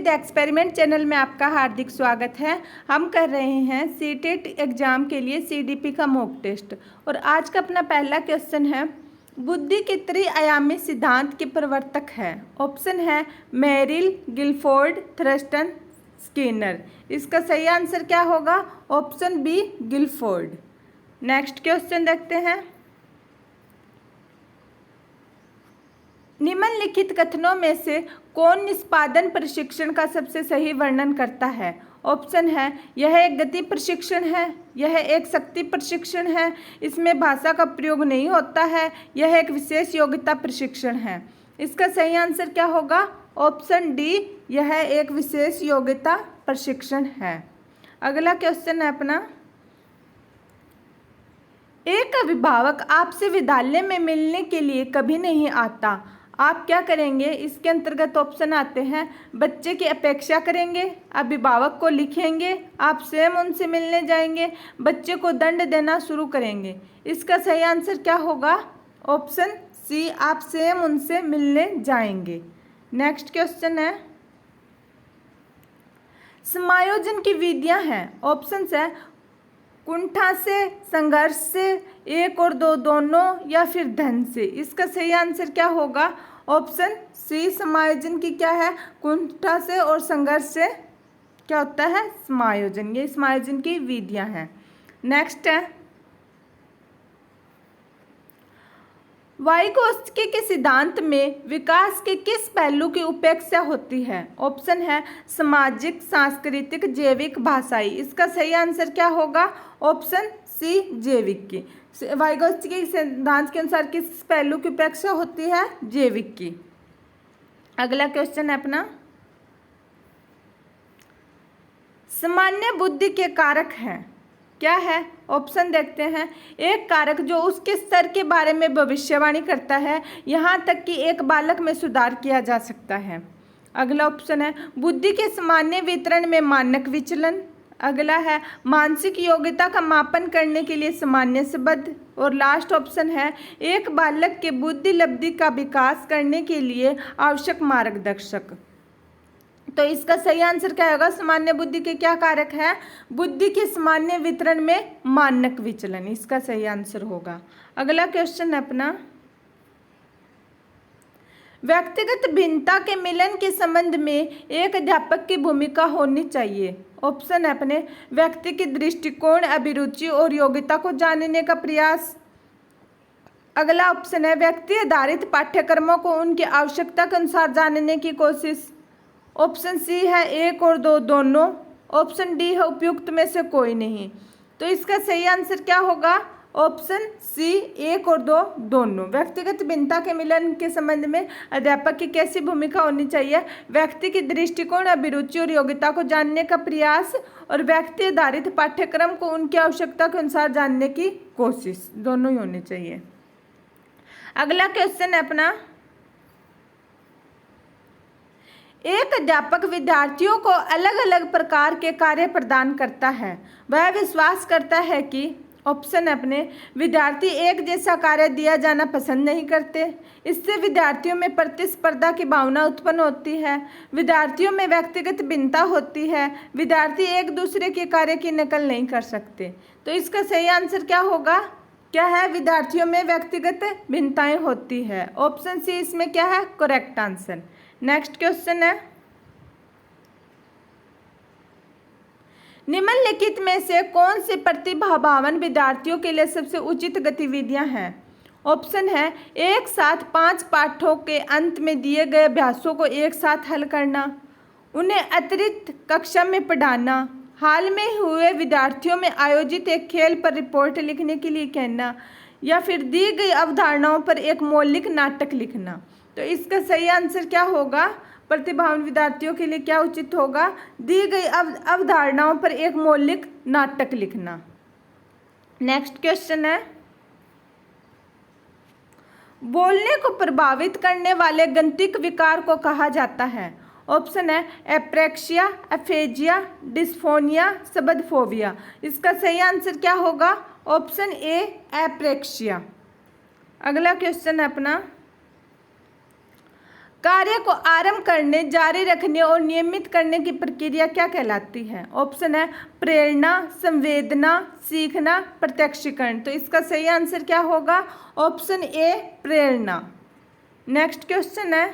With experiment channel में आपका हार्दिक स्वागत है। हम कर रहे हैं सीटेट एग्जाम के लिए सीडीपी का मॉक टेस्ट और आज का अपना पहला क्वेश्चन है, बुद्धि के त्रिआयामी सिद्धांत के प्रवर्तक है। ऑप्शन है मेरिल, गिलफोर्ड, थर्स्टन, स्किनर। इसका सही आंसर क्या होगा? Option B, Guilford. Next question देखते हैं, निम्नलिखित कथनों में से कौन निष्पादन प्रशिक्षण का सबसे सही वर्णन करता है? ऑप्शन है यह एक गति प्रशिक्षण है, यह एक शक्ति प्रशिक्षण है, इसमें भाषा का प्रयोग नहीं होता है, यह एक विशेष योग्यता प्रशिक्षण है। इसका सही आंसर क्या होगा? ऑप्शन डी, यह एक विशेष योग्यता प्रशिक्षण है। अगला क्वेश्चन है अपना, एक अभिभावक आपसे विद्यालय में मिलने के लिए कभी नहीं आता, आप क्या करेंगे? इसके अंतर्गत ऑप्शन आते हैं, बच्चे की अपेक्षा करेंगे, अभिभावक को लिखेंगे, आप स्वयं उनसे मिलने जाएंगे, बच्चे को दंड देना शुरू करेंगे। इसका सही आंसर क्या होगा? ऑप्शन सी, आप स्वयं उनसे मिलने जाएंगे। नेक्स्ट क्वेश्चन है, समायोजन की विधियां हैं। ऑप्शन है कुंठा से, संघर्ष से, एक और दो दोनों, या फिर धन से। इसका सही आंसर क्या होगा? ऑप्शन सी, समायोजन की क्या है? कुंठा से और संघर्ष से क्या होता है? समायोजन। ये समायोजन की विधियां हैं। नेक्स्ट है, वाइगोत्स्की के सिद्धांत में विकास के किस पहलू की उपेक्षा होती है? ऑप्शन है सामाजिक, सांस्कृतिक, जैविक, भाषाई। इसका सही आंसर क्या होगा? ऑप्शन सी, जैविक की। वाइगोत्स्की के सिद्धांत के अनुसार किस पहलू की उपेक्षा होती है? जैविक की। अगला क्वेश्चन है अपना, सामान्य बुद्धि के कारक हैं, क्या है? ऑप्शन देखते हैं, एक कारक जो उसके स्तर के बारे में भविष्यवाणी करता है, यहाँ तक कि एक बालक में सुधार किया जा सकता है। अगला ऑप्शन है बुद्धि के सामान्य वितरण में मानक विचलन। अगला है मानसिक योग्यता का मापन करने के लिए सामान्य संबंध। और लास्ट ऑप्शन है एक बालक के बुद्धि लब्धि का विकास करने के लिए आवश्यक मार्गदर्शक। तो इसका सही आंसर क्या होगा? सामान्य बुद्धि के क्या कारक है? बुद्धि के सामान्य वितरण में मानक विचलन। इसका सही आंसर होगा। अगला क्वेश्चन है अपना, व्यक्तिगत भिन्नता के मिलन के संबंध में एक अध्यापक की भूमिका होनी चाहिए। ऑप्शन है अपने व्यक्ति की दृष्टिकोण, अभिरुचि और योग्यता को जानने का प्रयास। अगला ऑप्शन है व्यक्ति आधारित पाठ्यक्रमों को उनकी आवश्यकता के अनुसार जानने की कोशिश। ऑप्शन सी है एक और दो दोनों। ऑप्शन डी है उपयुक्त में से कोई नहीं। तो इसका सही आंसर क्या होगा? ऑप्शन सी, एक और दो दोनों। व्यक्तिगत भिन्नता के मिलन के संबंध में अध्यापक की कैसी भूमिका होनी चाहिए? व्यक्ति की दृष्टिकोण, अभिरुचि और योग्यता को जानने का प्रयास और व्यक्ति आधारित पाठ्यक्रम को उनकी आवश्यकता के अनुसार जानने की कोशिश, दोनों ही होनी चाहिए। अगला क्वेश्चन है अपना, एक अध्यापक विद्यार्थियों को अलग अलग प्रकार के कार्य प्रदान करता है। वह विश्वास करता है कि ऑप्शन अपने विद्यार्थी एक जैसा कार्य दिया जाना पसंद नहीं करते, इससे विद्यार्थियों में प्रतिस्पर्धा की भावना उत्पन्न होती है, विद्यार्थियों में व्यक्तिगत भिन्नता होती है, विद्यार्थी एक दूसरे के कार्य की नकल नहीं कर सकते। तो इसका सही आंसर क्या होगा? क्या है? विद्यार्थियों में व्यक्तिगत भिन्नताएं होती है। ऑप्शन सी इसमें क्या है? Correct answer. नेक्स्ट क्वेश्चन है, निम्नलिखित में से कौन से प्रतिभावान विद्यार्थियों के लिए सबसे उचित गतिविधियां हैं? ऑप्शन है एक साथ 5 पाठों के अंत में दिए गए अभ्यासों को एक साथ हल करना, उन्हें अतिरिक्त कक्षा में पढ़ाना, हाल में हुए विद्यार्थियों में आयोजित एक खेल पर रिपोर्ट लिखने के लिए कहना, या फिर दी गई अवधारणाओं पर एक मौलिक नाटक लिखना। तो इसका सही आंसर क्या होगा? प्रतिभावान विद्यार्थियों के लिए क्या उचित होगा? दी गई अवधारणाओं पर एक मौलिक नाटक लिखना। नेक्स्ट क्वेश्चन है, बोलने को प्रभावित करने वाले गंतिक विकार को कहा जाता है। ऑप्शन है एप्रेक्सिया, एफेजिया, डिस्फोनिया, शब्दफोबिया। इसका सही आंसर क्या होगा? Option A, apraxia. अगला क्वेश्चन है अपना, कार्य को आरंभ करने, जारी रखने और नियमित करने की प्रक्रिया क्या कहलाती है? ऑप्शन है प्रेरणा, संवेदना, सीखना, प्रत्यक्षीकरण। तो इसका सही आंसर क्या होगा? Option A Prerna. Next question है,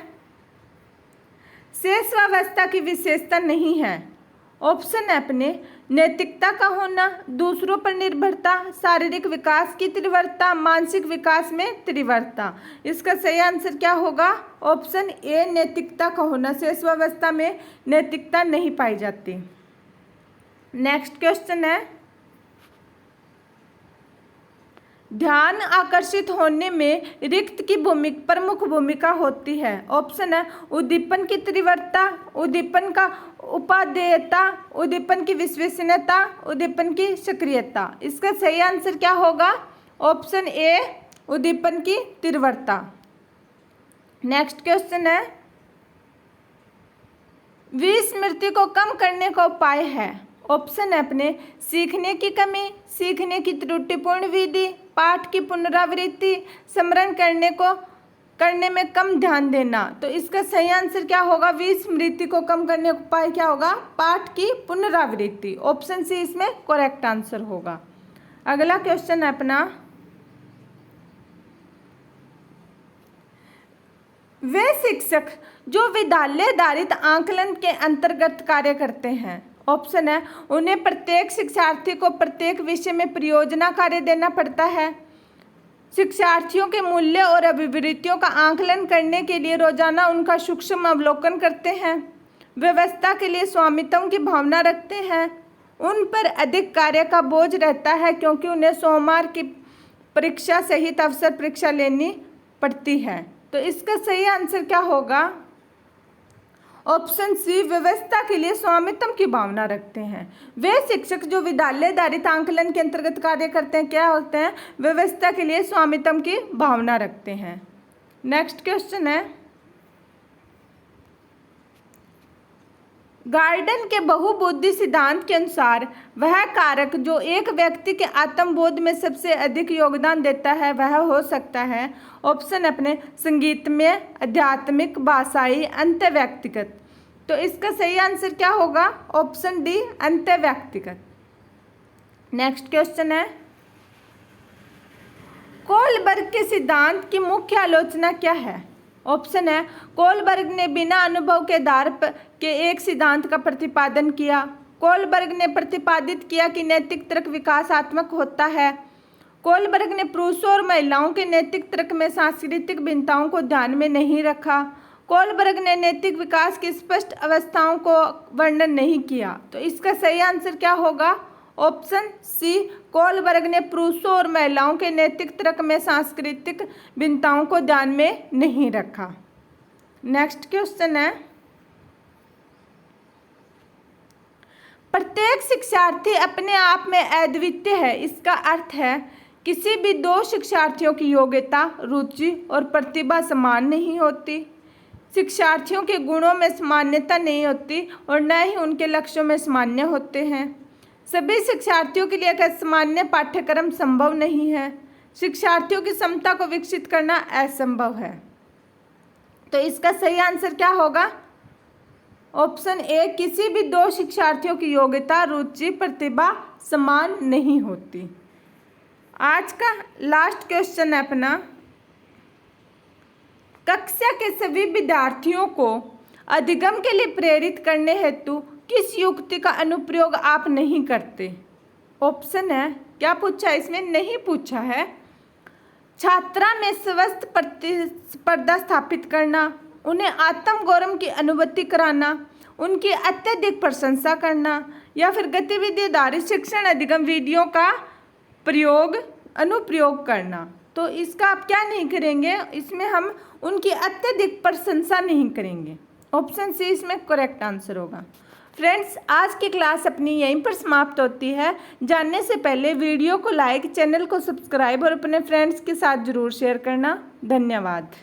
शेषावस्था की विशेषता नहीं है। ऑप्शन है अपने नैतिकता का होना, दूसरों पर निर्भरता, शारीरिक विकास की तीव्रता, मानसिक विकास में तीव्रता। इसका सही आंसर क्या होगा? ऑप्शन ए नैतिकता का होना। शेषावस्था में नैतिकता नहीं पाई जाती। नेक्स्ट क्वेश्चन है, ध्यान आकर्षित होने में रिक्त की प्रमुख भूमिका होती है। ऑप्शन है उद्दीपन की तीव्रता, उद्दीपन का उपादेयता, उद्दीपन की विश्वसनीयता, उद्दीपन की सक्रियता। इसका सही आंसर क्या होगा? ऑप्शन ए उद्दीपन की तीव्रता। नेक्स्ट क्वेश्चन है, विस्मृति को कम करने का उपाय है। ऑप्शन है अपने सीखने की कमी, सीखने की त्रुटिपूर्ण विधि, पाठ की पुनरावृत्ति, स्मरण करने में कम ध्यान देना। तो इसका सही आंसर क्या होगा? विस्मृति को कम करने का उपाय क्या होगा? पाठ की पुनरावृत्ति। ऑप्शन सी इसमें करेक्ट आंसर होगा। अगला क्वेश्चन है अपना, वे शिक्षक जो विद्यालय आधारित आकलन के अंतर्गत कार्य करते हैं। ऑप्शन है उन्हें प्रत्येक शिक्षार्थी को प्रत्येक विषय में परियोजना कार्य देना पड़ता है, शिक्षार्थियों के मूल्य और अभिवृत्तियों का आकलन करने के लिए रोजाना उनका सूक्ष्म अवलोकन करते हैं, व्यवस्था के लिए स्वामित्व की भावना रखते हैं, उन पर अधिक कार्य का बोझ रहता है क्योंकि उन्हें सोमवार की परीक्षा सहित अवसर परीक्षा लेनी पड़ती है। तो इसका सही आंसर क्या होगा? ऑप्शन सी व्यवस्था के लिए स्वामित्व की भावना रखते हैं। वे शिक्षक जो विद्यालय आधारित आकलन के अंतर्गत कार्य करते हैं क्या होते हैं? व्यवस्था के लिए स्वामित्व की भावना रखते हैं। नेक्स्ट क्वेश्चन है, गार्डन के बहुबुद्धि सिद्धांत के अनुसार वह कारक जो एक व्यक्ति के आत्मबोध में सबसे अधिक योगदान देता है वह हो सकता है। ऑप्शन अपने संगीतमय, आध्यात्मिक, भाषाई, अंतःव्यक्तिगत। तो इसका सही आंसर क्या होगा? ऑप्शन डी अंतःव्यक्तिगत। नेक्स्ट क्वेश्चन है, कोलबर्ग के सिद्धांत की मुख्य आलोचना क्या है? ऑप्शन है कोलबर्ग ने बिना अनुभव के आधार के एक सिद्धांत का प्रतिपादन किया। कोलबर्ग ने प्रतिपादित किया कि नैतिक तर्क विकासात्मक होता है। कोलबर्ग ने पुरुषों और महिलाओं के नैतिक तर्क में सांस्कृतिक भिन्नताओं को ध्यान में नहीं रखा। कोलबर्ग ने नैतिक विकास की स्पष्ट अवस्थाओं को वर्णन नहीं किया। तो इसका सही आंसर क्या होगा? ऑप्शन सी कोलबर्ग ने पुरुषों और महिलाओं के नैतिक तर्क में सांस्कृतिक भिन्नताओं को ध्यान में नहीं रखा। नेक्स्ट क्वेश्चन है, प्रत्येक शिक्षार्थी अपने आप में अद्वितीय है। इसका अर्थ है किसी भी दो शिक्षार्थियों की योग्यता, रुचि और प्रतिभा समान नहीं होती, शिक्षार्थियों के गुणों में सामान्यता नहीं होती और न ही उनके लक्ष्यों में सामान्य होते हैं। सभी शिक्षार्थियों के लिए एक सामान्य पाठ्यक्रम संभव नहीं है। शिक्षार्थियों की क्षमता को विकसित करना असंभव है। तो इसका सही आंसर क्या होगा? ऑप्शन ए किसी भी दो शिक्षार्थियों की योग्यता, रुचि, प्रतिभा समान नहीं होती। आज का लास्ट क्वेश्चन है अपना, कक्षा के सभी विद्यार्थियों को अधिगम के लिए प्रेरित करने हेतु किस युक्ति का अनुप्रयोग आप नहीं करते? ऑप्शन है, क्या पूछा है इसमें? नहीं पूछा है। छात्रा में स्वस्थ प्रतिस्पर्धा स्थापित करना, उन्हें आत्मगौरव की अनुभूति कराना, उनकी अत्यधिक प्रशंसा करना, या फिर गतिविधि आधारित शिक्षण अधिगम विधियों का अनुप्रयोग करना। तो इसका आप क्या नहीं करेंगे? इसमें हम उनकी अत्यधिक प्रशंसा नहीं करेंगे। ऑप्शन सी इसमें करेक्ट आंसर होगा। फ्रेंड्स, आज की क्लास अपनी यहीं पर समाप्त होती है। जानने से पहले वीडियो को लाइक, चैनल को सब्सक्राइब और अपने फ्रेंड्स के साथ ज़रूर शेयर करना। धन्यवाद।